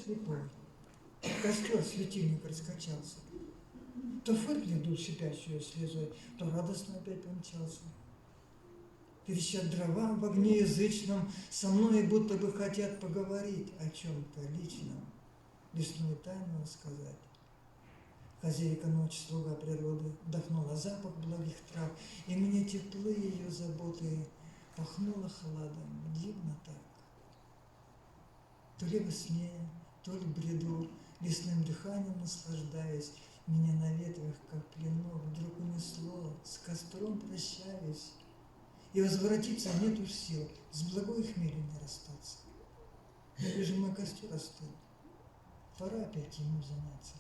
слепой. Костер, светильник раскачался. То фыркнет дул шипящую слезой, то радостно опять помчался. Трещат дрова в огне язычном, со мной будто бы хотят поговорить о чем-то личном, лесную тайну рассказать. Хозяйка ночь, слуга природы, вдохнула запах благих трав, и мне теплы ее заботы пахнуло хладом, дивно так. То ли во сне, то ли в бреду, лесным дыханием наслаждаясь, меня на ветрах, как в плену, вдруг унесло, с костром прощаясь. И возвратиться нет уж сил, с благой хмелью не расстаться. Я вижу, мой костер остыл, пора опять ему заняться.